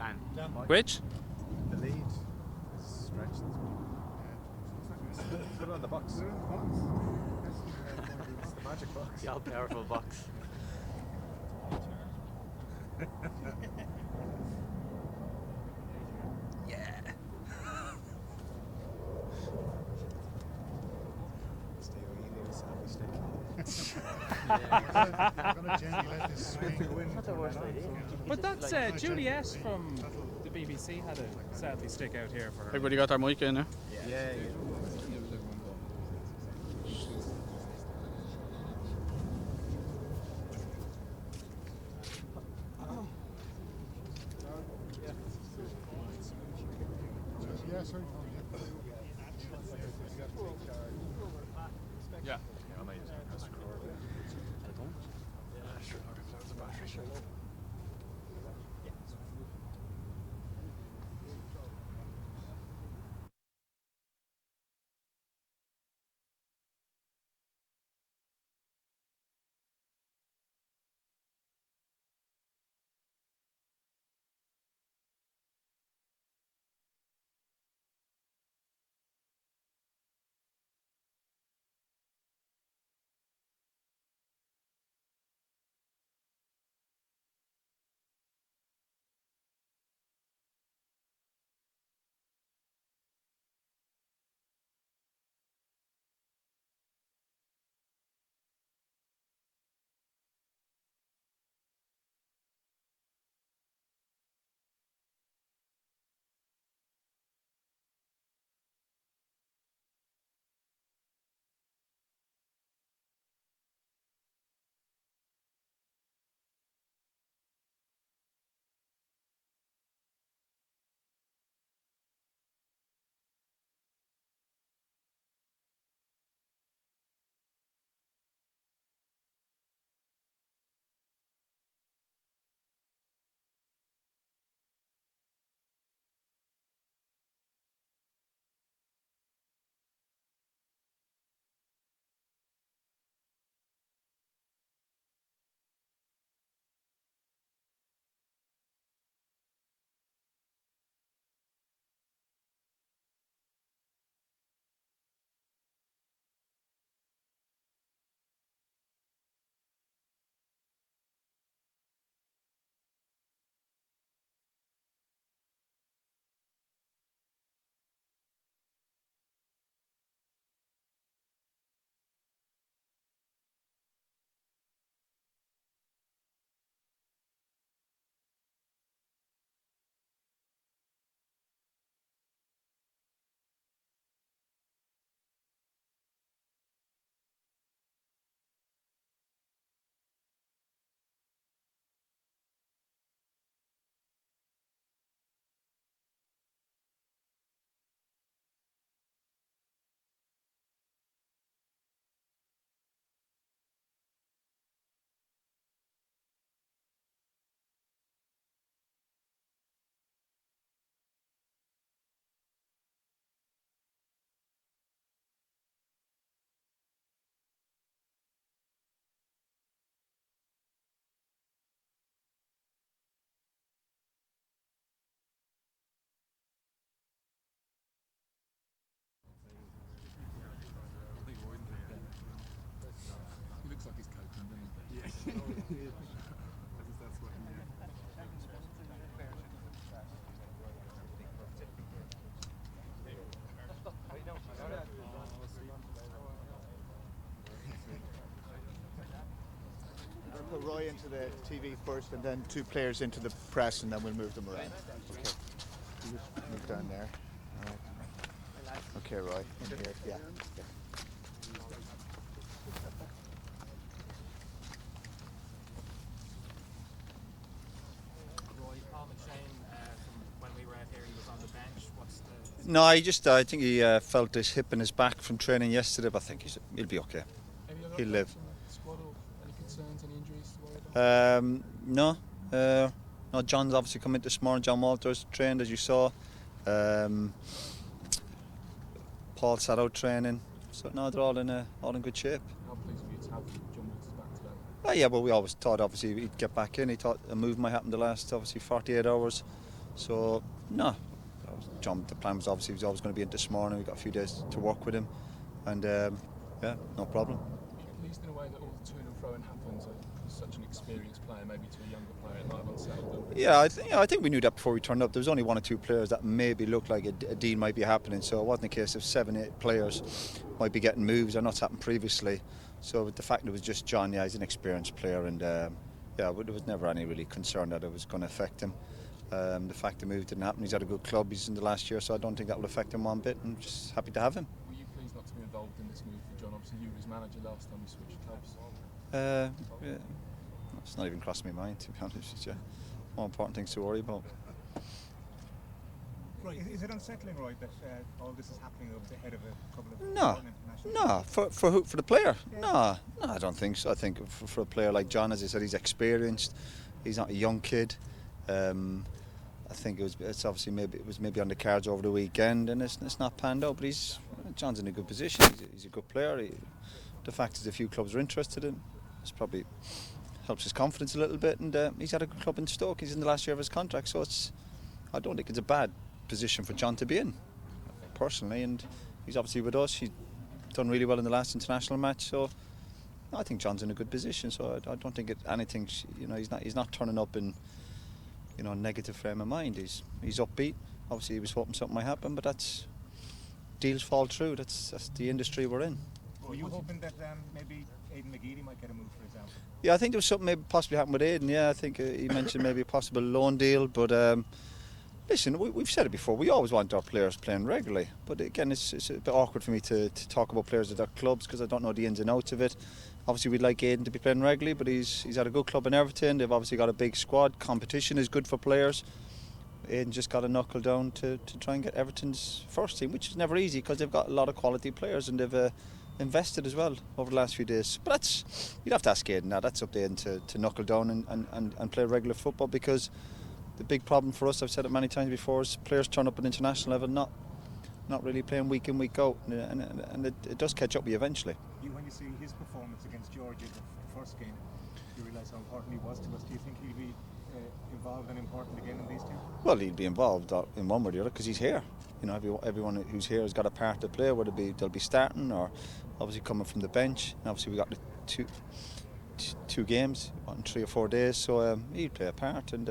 And Which? The lead is stretched. Put it on the box. It's the magic box. the all-powerful box. Yeah. Not the worst idea. But that's Juliet from the BBC had a selfie stick out here for her. Everybody got their mic in now? Yeah. Yeah. He looks like he's coping, doesn't he? Yeah. I guess that's what he We'll put Roy into the TV first and then two players into the press and then we'll move them around. Okay. You just move down there. All right. Okay, Roy. In here. Yeah. No, I think he felt his hip in his back from training yesterday, but I think he'll be okay. He'll live. Any concerns, any injuries to worry about? No, John's obviously come in this morning. John Walters trained, as you saw. Paul sat out training, so no, they're all in good shape. How pleased were you to have John Walters back today? Yeah, well, we always thought obviously he'd get back in. He thought a move might happen the last 48 hours. So no, John, the plan was obviously he was always going to be in this morning. We've got a few days to work with him, and yeah, no problem. Pleased in a way that all the to and fro happens. Such an experienced player, maybe to a younger player, it might have unsettled them. Yeah, I think we knew that before we turned up. There was only 1 or 2 players that maybe looked like a deal might be happening. So it wasn't a case of 7, 8 players might be getting moves. I know it's happened previously. So the fact that it was just John, yeah, he's an experienced player, and yeah, there was never any really concern that it was going to affect him. The fact the move didn't happen, he's had a good club, he's in the last year, so I don't think that will affect him one bit, and just happy to have him. Were you pleased not to be involved in this move for John? Obviously you were his manager last time you switched clubs. Yeah, it's not even crossed my mind, to be honest with you. More important things to worry about. Right. Is it unsettling, Roy, that all this is happening over the head of a couple of No, for the player. Yeah. No, I don't think so. I think for a player like John, as I said, he's experienced. He's not a young kid. I think it's obviously maybe on the cards over the weekend, and it's not panned out. But John's in a good position. He's a good player. The fact is, a few clubs are interested in him. It's probably helps his confidence a little bit, and he's had a good club in Stoke. He's in the last year of his contract, so I don't think it's a bad position for John to be in, personally. And he's obviously with us. He's done really well in the last international match, so I think John's in a good position. So I don't think anything. He's not turning up in a negative frame of mind. He's upbeat. Obviously, he was hoping something might happen, but deals fall through. That's the industry we're in. Were you hoping that maybe Aidan McGeady might get a move, for example? Yeah, I think there was something maybe possibly happened with Aidan. Yeah, I think he mentioned maybe a possible loan deal. But listen, we've said it before. We always want our players playing regularly. But again, it's a bit awkward for me to talk about players at their clubs because I don't know the ins and outs of it. Obviously, we'd like Aidan to be playing regularly, but he's at a good club in Everton. They've obviously got a big squad. Competition is good for players. Aidan just got to knuckle down to try and get Everton's first team, which is never easy because they've got a lot of quality players and they've invested as well over the last few days. But you'd have to ask Aidan now. That's up to Aidan to knuckle down and play regular football, because the big problem for us, I've said it many times before, is players turn up at international level not really playing week in, week out, and it does catch up with you eventually. When you see his performance against Georgia, the first game, you realise how important he was to us. Do you think he'll be involved and important again in these two? Well, he'll be involved in one way or the other because he's here. Everyone who's here has got a part to play, whether they'll be starting or obviously coming from the bench. And obviously we got the two games in 3 or 4 days, so he'll play a part. And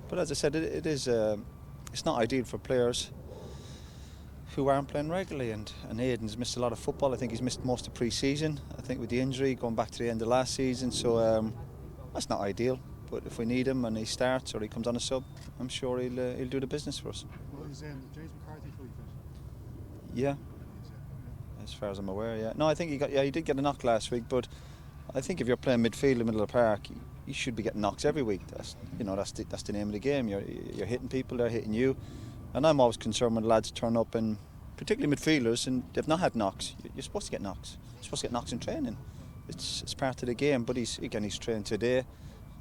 but as I said, it's not ideal for players who aren't playing regularly, and Aidan's missed a lot of football. I think he's missed most of pre-season, I think, with the injury going back to the end of last season, so that's not ideal. But if we need him and he starts or he comes on a sub, I'm sure he'll do the business for us. Well, is James McCarthy fully fit? Yeah, as far as I'm aware, yeah. No, I think he did get a knock last week, but I think if you're playing midfield in the middle of the park, you should be getting knocks every week. That's the name of the game. You're hitting people, they're hitting you. And I'm always concerned when lads turn up, and particularly midfielders, and they've not had knocks. You're supposed to get knocks. You're supposed to get knocks in training. It's part of the game. But he's trained today,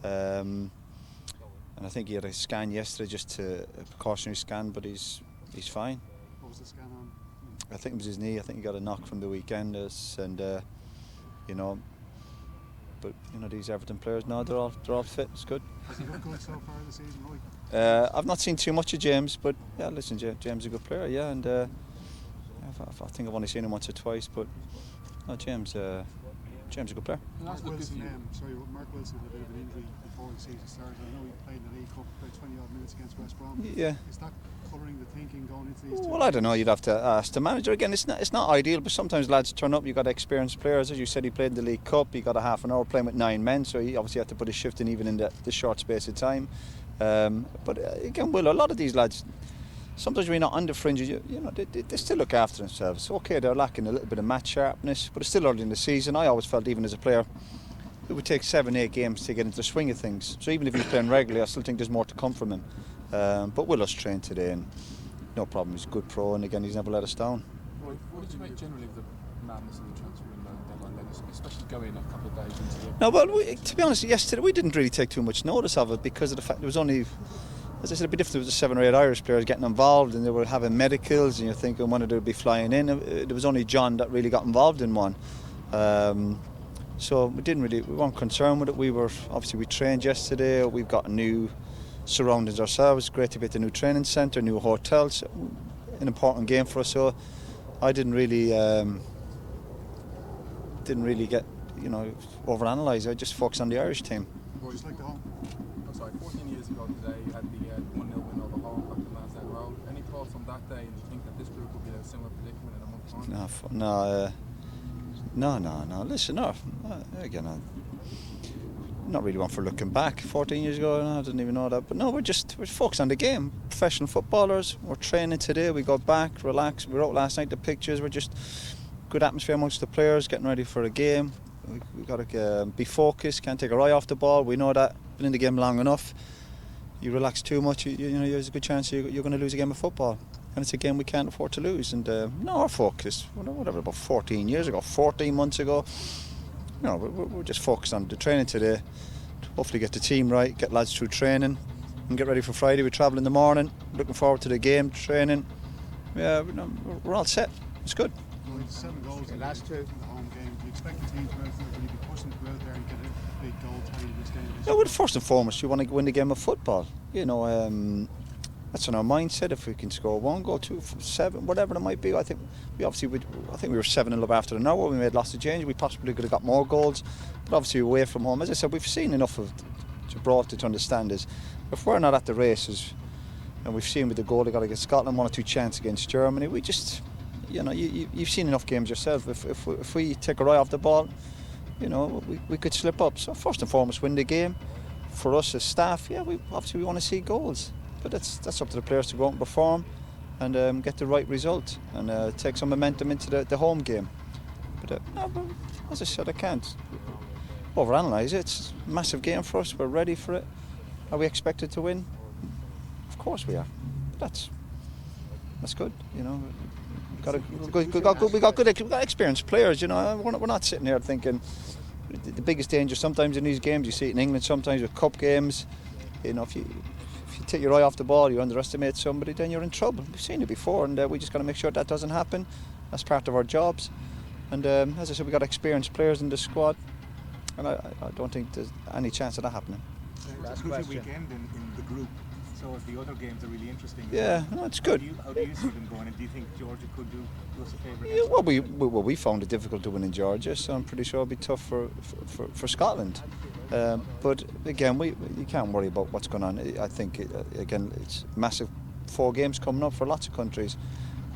and I think he had a scan yesterday, just a precautionary scan. But he's fine. What was the scan on? I think it was his knee. I think he got a knock from the weekend, But these Everton players, no, they're all fit. It's good. Has he looked good so far this season, Roy? I've not seen too much of James, but yeah, listen, James is a good player, yeah, and I think I've only seen him once or twice, but no, James is a good player. Mark Wilson had a bit of an injury before the season started. I know he played in the League Cup about 20 odd minutes against West Brom. Yeah. Is that colouring the thinking going into these two? Well, I don't know. You'd have to ask the manager. Again, it's not ideal, but sometimes lads turn up. You've got experienced players. As you said, he played in the League Cup. He got a half an hour playing with 9 men, so he obviously had to put his shift in even in the short space of time. But again, a lot of these lads, sometimes when you're not on the fringes, they still look after themselves. Okay, they're lacking a little bit of match sharpness, but it's still early in the season. I always felt, even as a player, it would take 7-8 games to get into the swing of things. So even if he's playing regularly, I still think there's more to come from him. But Willow's trained today, and no problem. He's a good pro, and again, he's never let us down. Roy, what did you make generally of the madness of the transfer window deadline then, especially going a couple of days into the... No, well, to be honest, yesterday we didn't really take too much notice of it because of the fact there was only, as I said, it'd be different if there was 7 or 8 Irish players getting involved and they were having medicals, and you're thinking one of them would be flying in. There was only John that really got involved in one. So we weren't concerned with it. We trained yesterday. We've got a new surroundings ourselves. Great to be at the new training centre, new hotels. An important game for us. So I didn't really get overanalyse. I just focused on the Irish team. Just like the home. I'm sorry, 14 years ago today, you had the 1-0 win over home back in Lansdowne Road. Any thoughts on that day, and do you think that this group will be in a similar predicament in a month's time? No. Listen, again, I'm not really one for looking back. 14 years ago, I didn't even know that. But no, we're focused on the game. Professional footballers. We're training today. We got back, relaxed. We wrote last night the pictures. We're just good atmosphere amongst the players, getting ready for a game. We got to be focused. Can't take our eye off the ball. We know that. Been in the game long enough. You relax too much, there's a good chance you're going to lose a game of football. And it's a game we can't afford to lose. And our focus, whatever, about 14 years ago, 14 months ago, we're just focused on the training today. To hopefully get the team right, get lads through training, and get ready for Friday. We travel in the morning. Looking forward to the game, training. Yeah, we're all set. It's good. 7 goals in the last two. in the home game. Do you expect the team to go out there, will you be pushing to go out there and get a big goal tie in this game? Well, first and foremost, you want to win the game of football. That's in our mindset. If we can score 1 goal, 2, 7, whatever it might be. I think we were 7-0 up after an hour. We made lots of changes. We possibly could have got more goals, but obviously away from home. As I said, we've seen enough of Gibraltar to understand is if we're not at the races, and we've seen with the goal they got to get Scotland 1 or 2 chances against Germany. We just, you've seen enough games yourself. If we take our eye off the ball, we could slip up. So first and foremost, win the game. For us as staff, we want to see goals. But that's up to the players to go out and perform and get the right result and take some momentum into the home game. But as I said, I can't overanalyse it. It's a massive game for us. We're ready for it. Are we expected to win? Of course we are. But that's good. We got good experienced players. We're not sitting here thinking the biggest danger sometimes in these games. You see it in England sometimes with cup games. If you take your eye off the ball, you underestimate somebody, then you're in trouble. We've seen it before, and we just got to make sure that doesn't happen. That's part of our jobs. And as I said, we got experienced players in the squad, and I don't think there's any chance of that happening. It's a crucial weekend in the group, so the other games are really interesting. Yeah, it's good. How do you see them going, and do you think Georgia could do us a favour? Yeah, we found it difficult to win in Georgia, so I'm pretty sure it'll be tough for Scotland. But again, you can't worry about what's going on. I think it's massive 4 games coming up for lots of countries.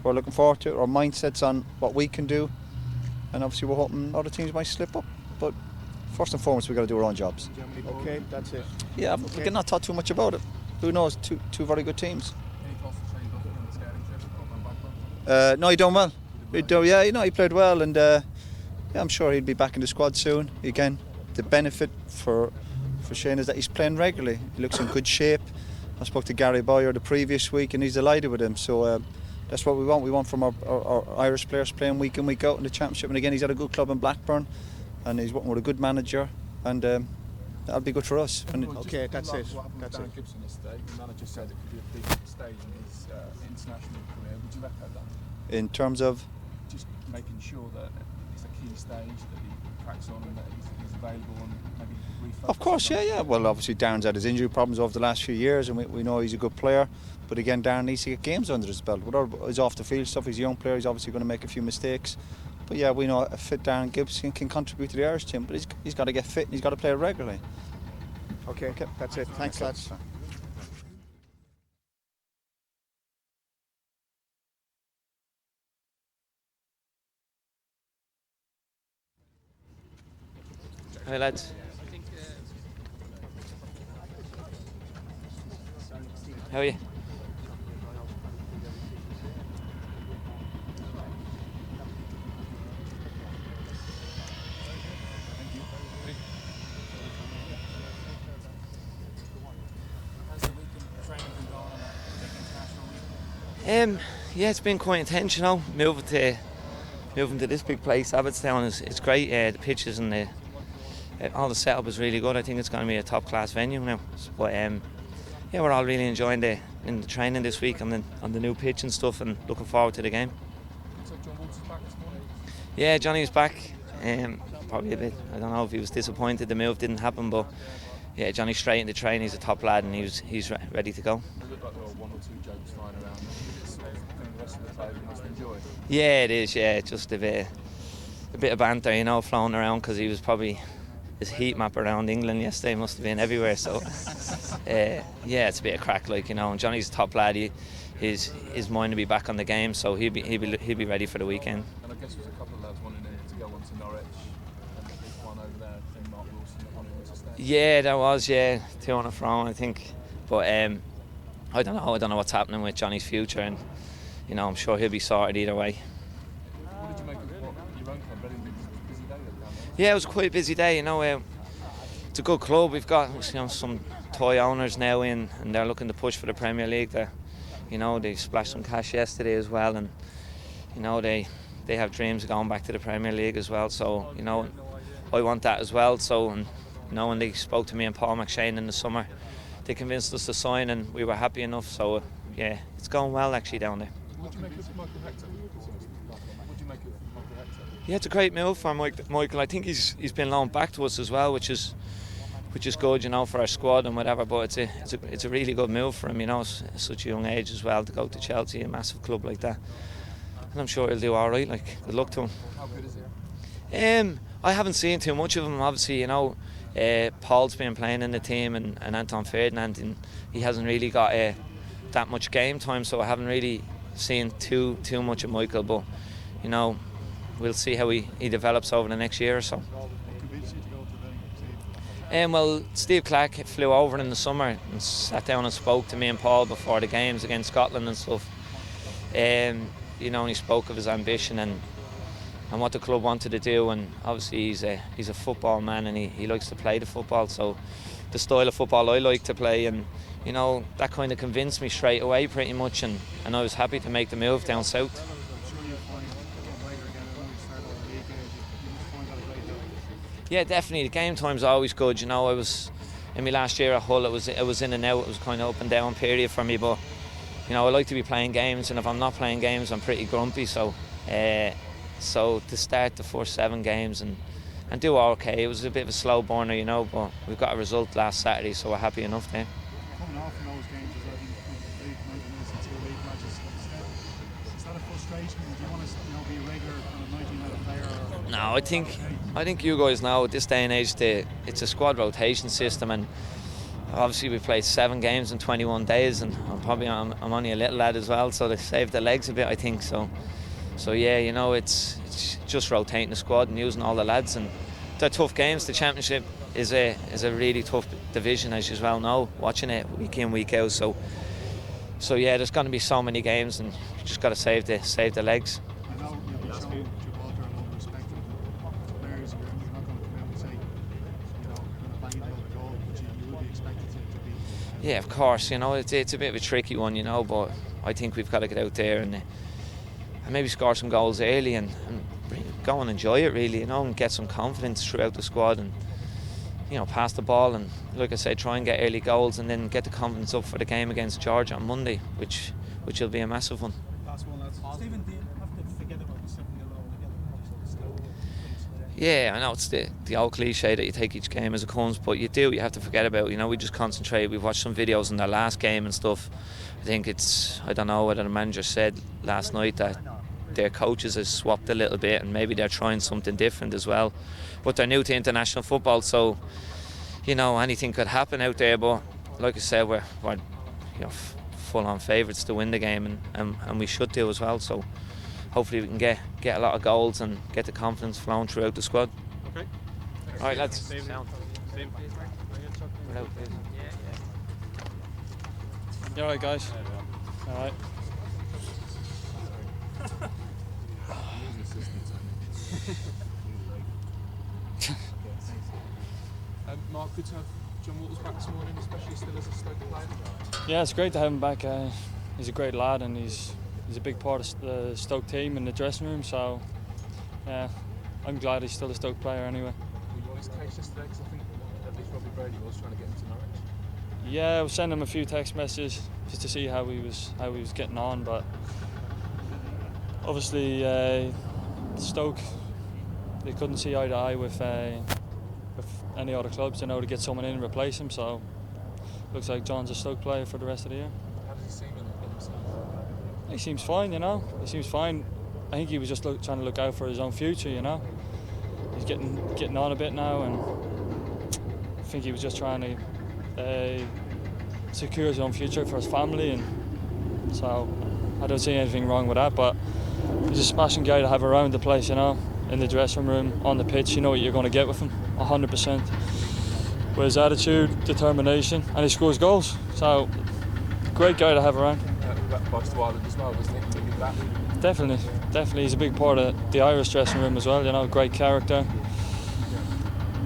We're looking forward to it. Our mindset's on what we can do, and obviously we're hoping other teams might slip up. But first and foremost, we've got to do our own jobs. Okay, that's it. Yeah, we cannot talk too much about it. Who knows? Two very good teams. Any thoughts on Shane Duffy on the scouting trip over in Blackburn? No, he done well. He played well, and I'm sure he'll be back in the squad soon. Again, the benefit for Shane is that he's playing regularly. He looks in good shape. I spoke to Gary Boyer the previous week, and he's delighted with him. So that's what we want. We want from our Irish players playing week in, week out in the Championship. And again, he's at a good club in Blackburn, and he's working with a good manager, and that'll be good for us. Okay, that's it. What happened with That's Dan it. Gibson yesterday? The manager said it could be a big stage in his international career. Would you echo that? In terms of, Just making sure that it's a key stage that he cracks on and that he's available and maybe refocus. of course, yeah. Well, obviously Darren's had his injury problems over the last few years, and we know he's a good player. But again, Darren needs to get games under his belt. Whatever is off the field stuff, he's a young player. He's obviously going to make a few mistakes. But yeah, we know a fit Darren Gibson can contribute to the Irish team. But he's got to get fit and he's got to play regularly. Okay, that's it. Thanks, lads. Hi lads. How are you? Yeah, it's been quite intentional. Moving to this big place, Abbotstown, it's great. The pitches and all the setup is really good. I think it's going to be a top class venue now. But yeah, we're all really enjoying the training this week on the new pitch and stuff, and looking forward to the game. So John Woods is back this morning? Yeah, Johnny's back. Probably a bit. I don't know if he was disappointed the move didn't happen, but yeah, Johnny's straight into training. He's a top lad, and he's ready to go. It looked like there were one or two jokes flying around. It's sort of thing the rest of the players must enjoy. Yeah, it is. Yeah, just a bit of banter, you know, flown around, because he was probably his heat map around England yesterday must have been everywhere. So yeah, it's a bit of crack, like, you know. And Johnny's a top lad. His mind to be back on the game, so he'll be ready for the weekend. And I guess there's a couple of lads wanting to go on to Norwich, and the big one over there, I think Mark Wilson wanting to stay. Yeah, there was, 2 on a throne, I think. But I don't know what's happening with Johnny's future, and you know, I'm sure he'll be sorted either way. What did you make of your own club? Very busy day down there. Yeah, it was quite a busy day, you know. It's a good club. We've got, you know, some toy owners now in, and they're looking to push for the Premier League. You know, they splashed some cash yesterday as well, and you know, they have dreams of going back to the Premier League as well. So, you know, I want that as well. So, and you know, when they spoke to me and Paul McShane in the summer, they convinced us to sign, and we were happy enough. So yeah, it's going well actually down there. What do you make of Michael Hector? What do you make of Michael Hector? Yeah, it's a great move for Michael. I think he's been loaned back to us as well, which is good, you know, for our squad and whatever. But it's a really good move for him, you know, at such a young age as well, to go to Chelsea, a massive club like that. And I'm sure he'll do all right. Like, good luck to him. How good is he? I haven't seen too much of him. Obviously, you know, Paul's been playing in the team, and Anton Ferdinand, and he hasn't really got that much game time, so I haven't really seen too much of Michael. But you know, we'll see how he develops over the next year or so. Well, Steve Clark flew over in the summer and sat down and spoke to me and Paul before the games against Scotland and stuff. You know, and he spoke of his ambition and what the club wanted to do. And obviously he's a football man, and he likes to play the football. So the style of football I like to play, and you know, that kind of convinced me straight away pretty much. And I was happy to make the move down south. Yeah, definitely. The game time's always good. You know, I was in my last year at Hull. It was in and out. It was kind of up and down period for me. But you know, I like to be playing games, and if I'm not playing games, I'm pretty grumpy. So to start the first 7 games and do okay. It was a bit of a slow burner, you know, but we've got a result last Saturday, so we're happy enough there. Coming off in those games, I think 90 minutes and 2 league matches. Is that a frustration? Do you want to, you know, be a regular kind of 19-minute player? No, I think you guys know at this day and age it's a squad rotation system, and obviously we played 7 games in 21 days, and I'm only a little lad as well, so they saved the legs a bit, I think. So yeah, you know, it's just rotating the squad and using all the lads, and they're tough games. The Championship is a really tough division, as you well know, watching it week in, week out. So yeah, there's going to be so many games, and you just got to save the legs. I know you'll be showing Gibraltar a lot of respect to the players. You're not going to come out and say, you know, you're going to bang down the goal, but you will be expected to be. Yeah, of course. You know, it's a bit of a tricky one, you know, but I think we've got to get out there and maybe score some goals early and go and enjoy it, really, you know, and get some confidence throughout the squad, and you know, pass the ball, and like I said, try and get early goals, and then get the confidence up for the game against Georgia on Monday, which will be a massive one. Last one, lads. Stephen, do you have to forget about the 7-0 altogether? Yeah, I know it's the old cliche that you take each game as it comes, but you have to forget about, you know, we just concentrate. We've watched some videos in their last game and stuff. I think I don't know whether the manager said last night that their coaches have swapped a little bit, and maybe they're trying something different as well. But they're new to international football, so you know, anything could happen out there. But like I said, we're you know, full-on favourites to win the game, and we should do as well. So hopefully we can get a lot of goals and get the confidence flowing throughout the squad. Okay. All right, lads. Same. You alright, guys? Alright. Mark, good to have John Walters back this morning, especially still as a Stoke player. Yeah, it's great to have him back. He's a great lad, and he's a big part of the Stoke team in the dressing room. So, yeah, I'm glad he's still a Stoke player anyway. Were you on his case yesterday? Because I think at least Robbie Brady was trying to get him to Norwich. Yeah, I was sending him a few text messages just to see how he was getting on, but obviously Stoke, they couldn't see eye to eye with any other clubs, to get someone in and replace him. So looks like John's a Stoke player for the rest of the year. How does he seem in himself? He seems fine, He seems fine. I think he was just trying to look out for his own future, He's getting on a bit now, and I think he was just trying to secure his own future for his family, and so I don't see anything wrong with that. But he's a smashing guy to have around the place, in the dressing room, on the pitch. You know what you're going to get with him, 100%. With his attitude, determination, and he scores goals. So, great guy to have around. Definitely, he's a big part of the Irish dressing room as well. Great character.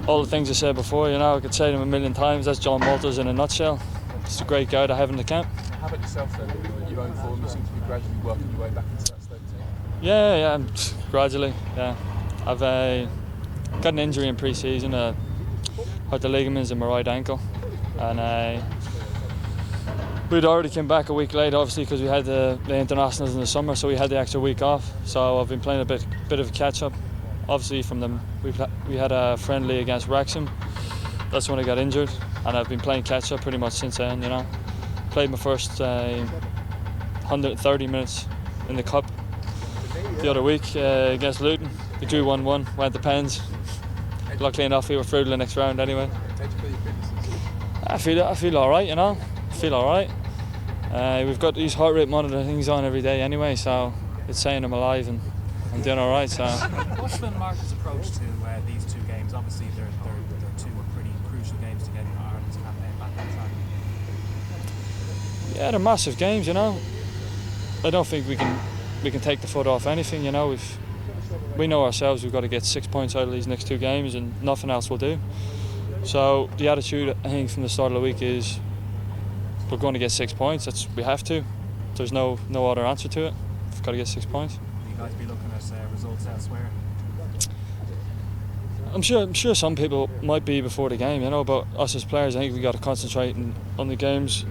All the things I said before, I could say them a million times. That's John Walters in a nutshell. He's a great guy to have in the camp. How about yourself then? Your own form, you seem to be gradually working your way back into that Stoke team. Yeah, gradually. Yeah, I've got an injury in pre-season. Hurt the ligaments in my right ankle, and we'd already came back a week late, obviously, because we had the internationals in the summer, so we had the extra week off. So I've been playing a bit of a catch-up. Obviously, we had a friendly against Wrexham. That's when I got injured, and I've been playing catch-up pretty much since then. Played my first 130 minutes in the cup the other week against Luton. We drew 1-1, went to pens. Luckily enough, we were through to the next round anyway. I feel all right, I feel all right. We've got these heart rate monitor things on every day anyway, so it's saying I'm alive and I'm doing all right. So. What's been Mark's approach to these two games? Obviously, they're two pretty crucial games to get Ireland's campaign back on track. Yeah, they're massive games, I don't think we can take the foot off anything, We know ourselves we've got to get 6 points out of these next two games, and nothing else will do. So the attitude, I think, from the start of the week is we're going to get 6 points. We have to. There's no other answer to it. We've got to get 6 points. Will you guys be looking at results elsewhere? I'm sure some people might be before the game, but us as players, I think we got to concentrate on the games.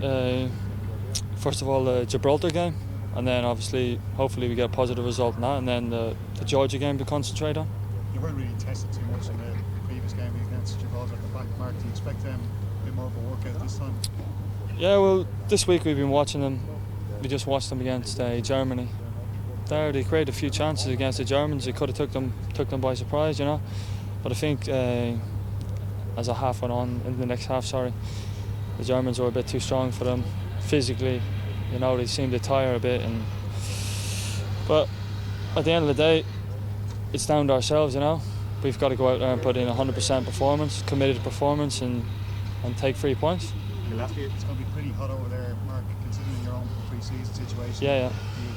First of all, the Gibraltar game, and then obviously, hopefully, we get a positive result in that, and then the Georgia game to concentrate on. You weren't really tested too much in the previous game against Gibraltar at the back, Mark. Do you expect a bit more of a workout this time? Yeah, well, this week we've been watching them. We just watched them against Germany. They created a few chances against the Germans. They could have took them by surprise, But I think as a half went on, in the next half, the Germans were a bit too strong for them physically. They seemed to tire a bit. But at the end of the day, it's down to ourselves, We've got to go out there and put in 100% performance, committed performance, and take 3 points. It's going to be pretty hot over there, Mark, considering your own pre-season situation. Yeah. Do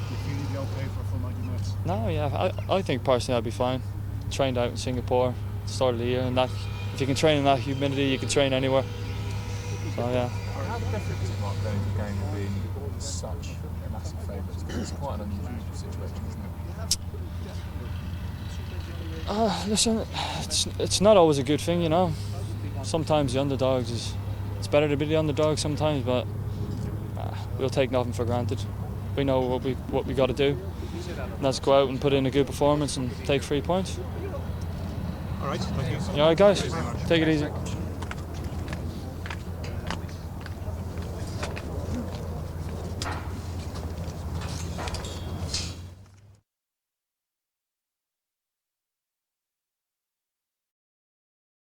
you feel you'll be okay for a full 90 minutes? No, yeah. I think personally I'll be fine. Trained out in Singapore at the start of the year, and if you can train in that humidity, you can train anywhere. So yeah. How different is it, Mark, going to the game and being such a massive favourite? It's quite an unusual situation, isn't it? Listen, it's not always a good thing, Sometimes the underdogs it's better to be the underdog sometimes, but we'll take nothing for granted. We know what we got to do, and that's go out and put in a good performance and take 3 points. All right, thank you. All right, guys, take it easy.